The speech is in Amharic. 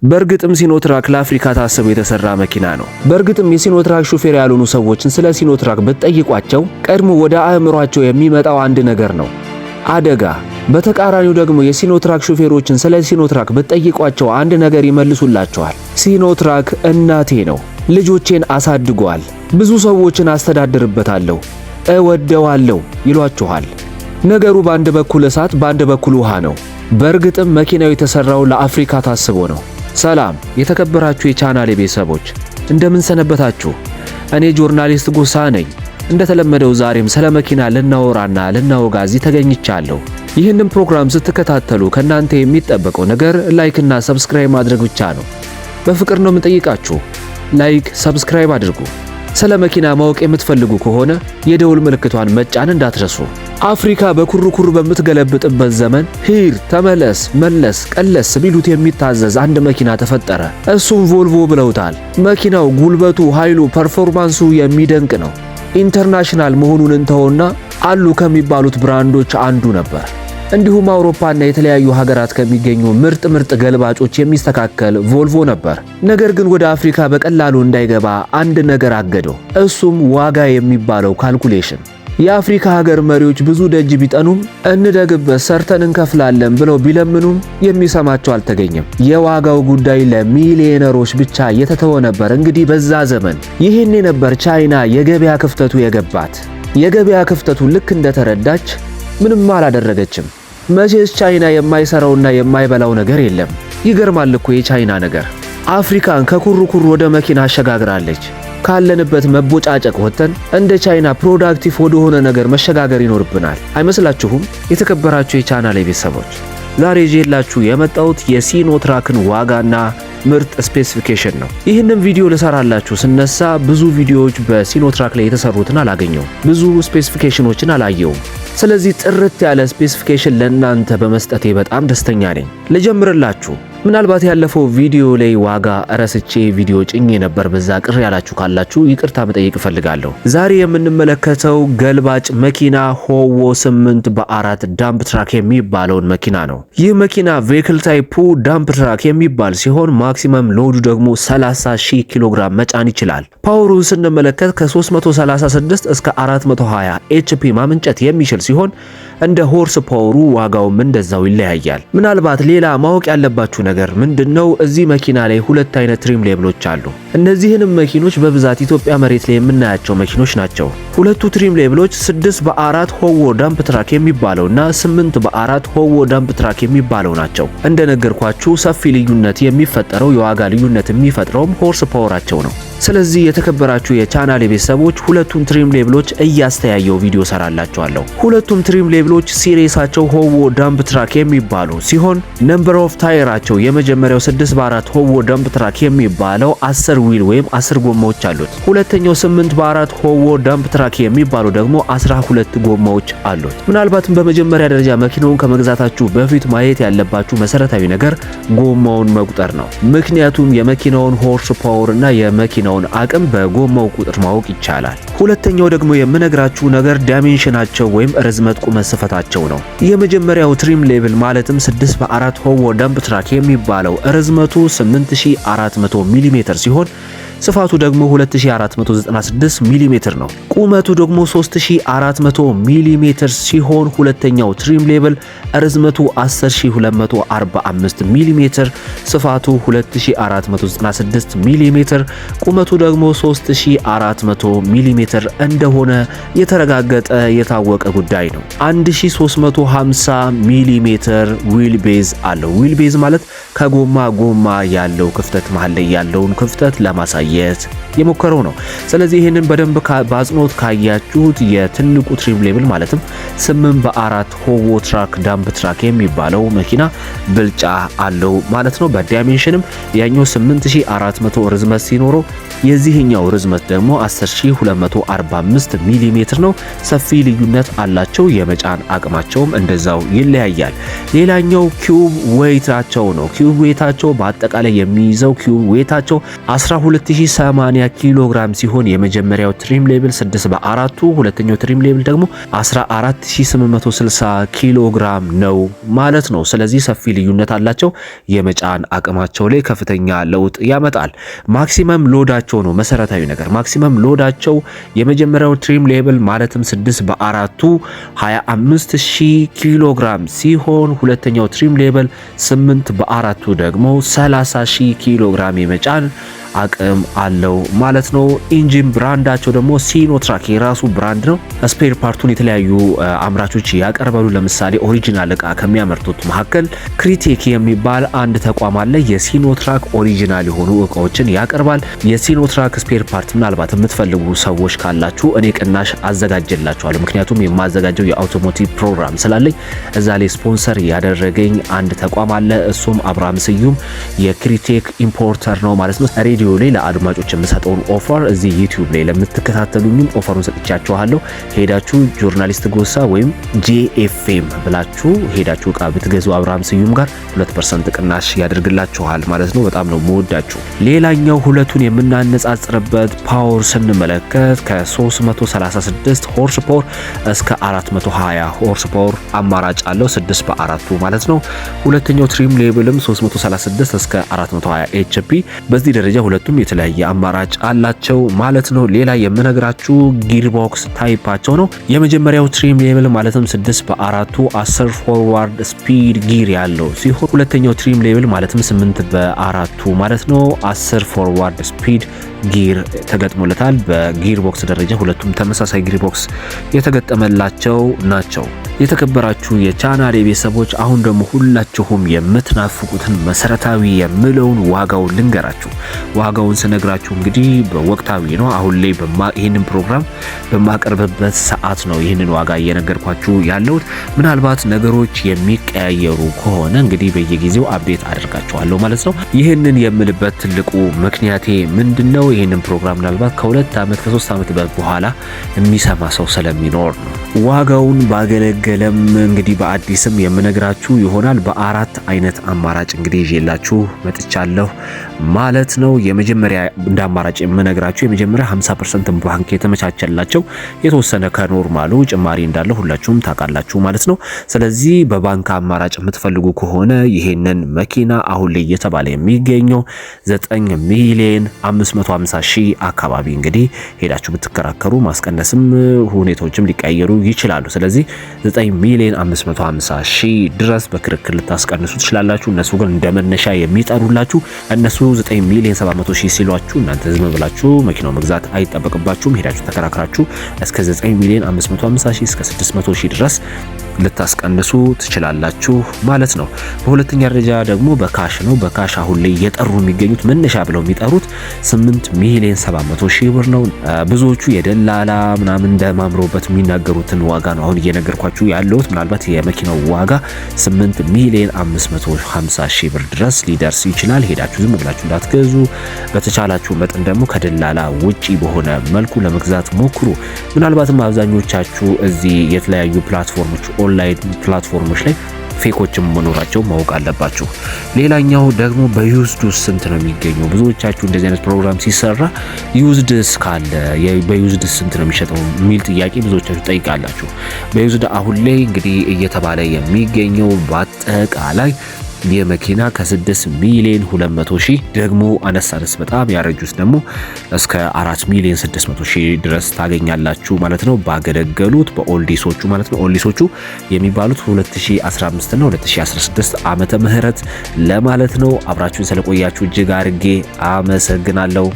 በእርግጥም ሲኖትራክ ለአፍሪካ ታስቦ የተሰራ መኪና ነው። በእርግጥም የሲኖትራክ ሹፌር ያልሆኑ ሰዎችን ስለ ሲኖትራክ ብትጠይቋቸው ቀድሞ ወደ አእምሯቸው የሚመጣው አንድ ነገር ነው፣ አደጋ። በተቃራኒው ደግሞ የሲኖትራክ ሹፌሮችን ስለ ሲኖትራክ ብትጠይቋቸው አንድ ነገር ይመልሱላቸዋል። ሲኖትራክ እናቴ ነው፣ ልጆቼን አሳድጓል፣ ብዙ ሰዎችን አስተዳድርበታለሁ፣ እወደዋለሁ ይሏችኋል። ነገሩ በአንድ በኩል እሳት በአንድ በኩል ውሃ ነው። በእርግጥም መኪናው የተሰራው ለአፍሪካ ታስቦ ነው። ሰላም የተከበራችሁ የቻናሌ ቤተሰቦች እንደምን ሰነበታችሁ? እኔ ጆርናሊስት ጎሳ ነኝ። እንደተለመደው ዛሬም ስለ መኪና ልናወራና ልናወጋ እዚህ ተገኝቻለሁ። ይህንን ፕሮግራም ስትከታተሉ ከናንተ የሚጠበቀው ነገር ላይክ እና ሰብስክራይብ ማድረግ ብቻ ነው። በፍቅር ነው የምጠይቃችሁ። ላይክ ሰብስክራይብ አድርጉ። ስለ መኪና ማወቅ የምትፈልጉ ከሆነ የደውል ምልክቷን መጫን እንዳትረሱ። አፍሪካ በኩርኩር በምትገለብጥበት ዘመን ሂር ተመለስ መለስ ቀለስ ቢሉት የሚታዘዝ አንድ መኪና ተፈጠረ። እሱም ቮልቮ ብለውታል። መኪናው ጉልበቱ፣ ኃይሉ፣ ፐርፎርማንሱ የሚደንቅ ነው። ኢንተርናሽናል መሆኑን እንተውና አሉ ከሚባሉት ብራንዶች አንዱ ነበር። እንዲሁም አውሮፓና የተለያዩ ሀገራት ከሚገኙ ምርጥ ገልባጮች የሚስተካከል ቮልቮ ነበር። ነገር ግን ወደ አፍሪካ በቀላሉ እንዳይገባ አንድ ነገር አገደው። እሱም ዋጋ የሚባለው ካልኩሌሽን። የአፍሪካ ሀገር መሪዎች ብዙ ደጅ ቢጠኑም እንደግበት ሰርተን እንከፍላለን ብለው ቢለምኑም የሚሰማቸው አልተገኘም። የዋጋው ጉዳይ ለሚሊዮነሮች ብቻ የተተወ ነበር። እንግዲህ በዛ ዘመን ይህኔ ነበር ቻይና የገበያ ክፍተቱ የገባት። የገበያ ክፍተቱ ልክ እንደተረዳች ምንም አላደረገችም። መቼስ ቻይና የማይሰራውና የማይበላው ነገር የለም። ይገርማል እኮ የቻይና ነገር። አፍሪካን ከኩርኩር ወደ መኪና አሸጋግራለች። ካለንበት መቦጫጨቅ ወጥተን እንደ ቻይና ፕሮዳክቲቭ ወደሆነ ነገር መሸጋገር ይኖርብናል። አይመስላችሁም? የተከበራችሁ የቻናሌ ቤተሰቦች ዛሬ ይዤላችሁ የመጣሁት የሲኖትራክን ዋጋና ምርጥ ስፔሲፊኬሽን ነው። ይህንን ቪዲዮ ልሰራላችሁ ስነሳ ብዙ ቪዲዮዎች በሲኖትራክ ላይ የተሰሩትን አላገኘውም። ብዙ ስፔሲፊኬሽኖችን አላየውም። ስለዚህ ጥርት ያለ ስፔሲፊኬሽን ለእናንተ በመስጠቴ በጣም ደስተኛ ነኝ። ልጀምርላችሁ። ምናልባት ያለፈው ቪዲዮ ላይ ዋጋ ረስቼ ቪዲዮ ጭኜ ነበር። በዛ ቅር ያላችሁ ካላችሁ ይቅርታ መጠየቅ እፈልጋለሁ። ዛሬ የምንመለከተው ገልባጭ መኪና ሆዎ 8x4 ዳምፕ ትራክ የሚባለውን መኪና ነው። ይህ መኪና ቬክል ታይፑ ዳምፕ ትራክ የሚባል ሲሆን ማክሲመም ሎዱ ደግሞ 30,000 ኪሎ ግራም መጫን ይችላል። ፓወሩን ስንመለከት ከ336 እስከ 420 ኤችፒ ማመንጨት የሚችል ሲሆን እንደ ሆርስ ፓወሩ ዋጋውም እንደዛው ይለያያል። ምናልባት ሌላ ማወቅ ያለባችሁ ነገር ምንድነው? እዚህ መኪና ላይ ሁለት አይነት ትሪም ሌብሎች አሉ። እነዚህንም መኪኖች በብዛት ኢትዮጵያ መሬት ላይ የምናያቸው መኪኖች ናቸው። ሁለቱ ትሪም ሌብሎች 6x4 ሆዎ ዳምፕ ትራክ የሚባለውና 8x4 ሆዎ ዳምፕ ትራክ የሚባለው ናቸው። እንደነገርኳችሁ ሰፊ ልዩነት የሚፈጠረው የዋጋ ልዩነት የሚፈጥረውም ሆርስ ፓወራቸው ነው። ስለዚህ የተከበራችሁ የቻናሌ ቤተሰቦች ሁለቱም ትሪም ሌብሎች እያስተያየው ቪዲዮ ሰራላችኋለሁ። ሁለቱም ትሪም ሌብሎች ሲሪሳቸው ሆዎ ዳምፕ ትራክ የሚባሉ ሲሆን ነምበር ኦፍ ታየራቸው የመጀመሪያው 6x4 ሆዎ ዳምፕ ትራክ የሚባለው 10 ዊል ወይም 10 ጎማዎች አሉት። ሁለተኛው 8x4 ሆዎ ዳምፕ ትራክ የሚባለው ደግሞ 12 ጎማዎች አሉት። ምናልባትም በመጀመሪያ ደረጃ መኪናውን ከመግዛታችሁ በፊት ማየት ያለባችሁ መሰረታዊ ነገር ጎማውን መቁጠር ነው። ምክንያቱም የመኪናውን ሆርስ ፓወር እና የመኪናውን አቅም በጎማው ቁጥር ማወቅ ይቻላል። ሁለተኛው ደግሞ የምነግራችሁ ነገር ዳይሜንሽናቸው ወይም ርዝመት ቁመት ስፋታቸው ነው። የመጀመሪያው ትሪም ሌብል ማለትም 6x4 ሆዎ ዳምፕ ትራክ የሚባለው ርዝመቱ 8400 ሚሜ ሲሆን ስፋቱ ደግሞ 2496 ሚሜ ነው። ቁመቱ ደግሞ 3400 ሚሜ ሲሆን ሁለተኛው ትሪም ሌብል ርዝመቱ 10245 ሚሜ፣ ስፋቱ 2496 ሚሜ፣ ቁመቱ ደግሞ 3400 ሚሜ እንደሆነ የተረጋገጠ የታወቀ ጉዳይ ነው። 1350 ሚሜ ዊል ቤዝ አለው። ዊል ቤዝ ማለት ከጎማ ጎማ ያለው ክፍተት መሃል ላይ ያለውን ክፍተት ለማሳየት የሞከረው ነው። ስለዚህ ይህንን በደንብ በአጽንኦት ካያችሁት የትልቁ ትሪም ሌብል ማለትም 8x4 ሆዎ ትራክ ዳምፕ ትራክ የሚባለው መኪና ብልጫ አለው ማለት ነው። በዳይሜንሽንም ያኛው 8400 ርዝመት ሲኖረው የዚህኛው ርዝመት ደግሞ 10245 ሚሜ ነው። ሰፊ ልዩነት አላቸው። የመጫን አቅማቸውም እንደዛው ይለያያል። ሌላኛው ኪዩብ ዌይታቸው ነው። ኪዩብ ዌይታቸው በአጠቃላይ የሚይዘው ኪዩብ ዌይታቸው 12000 6080 ኪሎ ግራም ሲሆን የመጀመሪያው ትሪም ሌብል 6/4፣ ሁለተኛው ትሪም ሌብል ደግሞ 14860 ኪሎ ግራም ነው ማለት ነው። ስለዚህ ሰፊ ልዩነት አላቸው። የመጫን አቅማቸው ላይ ከፍተኛ ለውጥ ያመጣል። ማክሲመም ሎዳቸው ነው መሰረታዊ ነገር። ማክሲመም ሎዳቸው የመጀመሪያው ትሪም ሌብል ማለትም 6/4 25000 ኪሎ ግራም ሲሆን ሁለተኛው ትሪም ሌብል 8/4 ደግሞ 30000 ኪሎ ግራም የመጫን አቅም አለው ማለት ነው። ኢንጂን ብራንዳቸው ደግሞ ሲኖትራክ የራሱ ብራንድ ነው። ስፔር ፓርቱን የተለያዩ አምራቾች ያቀርባሉ። ለምሳሌ ኦሪጂናል እቃ ከሚያመርቱት መካከል ክሪቴክ የሚባል አንድ ተቋም አለ። የሲኖትራክ ኦሪጂናል የሆኑ እቃዎችን ያቀርባል። የሲኖትራክ ስፔር ፓርት ምናልባት የምትፈልጉ ሰዎች ካላችሁ እኔ ቅናሽ አዘጋጀላችኋለሁ። ምክንያቱም የማዘጋጀው የአውቶሞቲቭ ፕሮግራም ስላለኝ እዛ ላይ ስፖንሰር ያደረገኝ አንድ ተቋም አለ። እሱም አብርሃም ስዩም የክሪቴክ ኢምፖርተር ነው ማለት ነው። ሬዲዮ ላይ ለአድማጮች የምሰጠውን ኦፈር እዚህ ዩቲዩብ ላይ ለምትከታተሉኝም ኦፈሩን ሰጥቻችኋለሁ። ሄዳችሁ ጆርናሊስት ጎሳ ወይም JFM ብላችሁ ሄዳችሁ እቃ ብትገዙ አብርሃም ስዩም ጋር 2% ቅናሽ ያደርግላችኋል ማለት ነው። በጣም ነው የምወዳችሁ። ሌላኛው ሁለቱን የምናነጻጽርበት ፓወር ስንመለከት ከ336 ሆርስ ፓወር እስከ 420 ሆርስ ፓወር አማራጭ አለው 6/4 ማለት ነው። ሁለተኛው ትሪም ሌብልም 336 እስከ 420 HP። በዚህ ደረጃ ሁለቱም የተለያየ አማራጭ አላቸው ማለት ነው። ሌላ የምነግራችሁ ጊርቦክስ ታይፓቸው ነው። የመጀመሪያው ትሪም ሌብል ማለትም 6/4 10 ፎርዋርድ ስፒድ ጊር ያለው ሲሆን ሁለተኛው ትሪም ሌብል ማለትም 8/4 ማለት ነው 10 ፎርዋርድ ስፒድ ጊር ተገጥሞለታል። በጊር ቦክስ ደረጃ ሁለቱም ተመሳሳይ ጊር ቦክስ የተገጠመላቸው ናቸው። የተከበራችሁ የቻናሌ ቤተሰቦች አሁን ደግሞ ሁላችሁም የምትናፍቁትን መሰረታዊ የምለውን ዋጋውን ልንገራችሁ። ዋጋውን ስነግራችሁ እንግዲህ በወቅታዊ ነው። አሁን ላይ ይህንን ፕሮግራም በማቀርብበት ሰዓት ነው ይህንን ዋጋ እየነገርኳችሁ ያለሁት። ምናልባት ነገሮች የሚቀያየሩ ከሆነ እንግዲህ በየጊዜው አፕዴት አደርጋችኋለሁ ማለት ነው። ይህንን የምልበት ትልቁ ምክንያቴ ምንድነው? ይህንን ፕሮግራም ምናልባት ከ2 ዓመት ከ3 ዓመት በኋላ የሚሰማ ሰው ስለሚኖር ነው። ዋጋውን ባገለገለም እንግዲህ በአዲስም የምነግራችሁ ይሆናል። በ4 አይነት አማራጭ እንግዲህ ይዤላችሁ መጥቻለሁ ማለት ነው። የመጀመሪያ እንደ አማራጭ የምነግራችሁ የመጀመሪያ 50% ባንክ የተመቻቸላቸው የተወሰነ ከኖርማሉ ጭማሪ እንዳለ ሁላችሁም ታውቃላችሁ ማለት ነው። ስለዚህ በባንክ አማራጭ የምትፈልጉ ከሆነ ይሄንን መኪና አሁን ላይ እየተባለ የሚገኘው 9,550,000 አካባቢ እንግዲህ ሄዳችሁ ብትከራከሩ ማስቀነስም ሁኔታዎችም ሊቀየሩ ይችላሉ። ስለዚህ 9,550,000 ድረስ በክርክር ልታስቀንሱ ትችላላችሁ። እነሱ ግን እንደመነሻ የሚጠሩላችሁ እነሱ 9,700,000 ሲሏችሁ እናንተ ዝም ብላችሁ መኪናው መግዛት አይጠበቅባችሁም። ሄዳችሁ ተከራክራችሁ እስከ 9,550,000 እስከ 600,000 ድረስ ልታስቀንሱ ትችላላችሁ ማለት ነው። በሁለተኛ ደረጃ ደግሞ በካሽ ነው። በካሽ አሁን ላይ እየጠሩ የሚገኙት መነሻ ብለው የሚጠሩት 8,700,000 ብር ነው። ብዙዎቹ የደላላ ምናምን እንደማምሮበት የሚናገሩትን ዋጋ ነው አሁን እየነገርኳችሁ ያለሁት። ምናልባት የመኪናው ዋጋ 8,550,000 ብር ድረስ ሊደርስ ይችላል። ሄዳችሁ ዝም ብላችሁ እንዳትገዙ። በተቻላችሁ መጠን ደግሞ ከደላላ ውጪ በሆነ መልኩ ለመግዛት ሞክሩ። ምናልባትም አብዛኞቻችሁ እዚህ የተለያዩ ፕላትፎርሞች ኦንላይን ፕላትፎርሞች ላይ ፌኮችም መኖራቸው ማወቅ አለባችሁ። ሌላኛው ደግሞ በዩዝድ ስንት ነው የሚገኘው? ብዙዎቻችሁ እንደዚህ አይነት ፕሮግራም ሲሰራ ዩዝድስ ካለ በዩዝድ ስንት ነው የሚሸጠው የሚል ጥያቄ ብዙዎቻችሁ ጠይቃላችሁ። በዩዝድ አሁን ላይ እንግዲህ እየተባለ የሚገኘው በአጠቃላይ የመኪና ከ6,200,000 ደግሞ አነሳነስ በጣም ያረጁት ደግሞ እስከ 4,600,000 ድረስ ታገኛላችሁ ማለት ነው። ባገለገሉት በኦልዲሶቹ ማለት ነው። ኦልዲሶቹ የሚባሉት 2015 እና 2016 ዓመተ ምህረት ለማለት ነው። አብራችሁን ስለቆያችሁ እጅግ አድርጌ አመሰግናለሁ።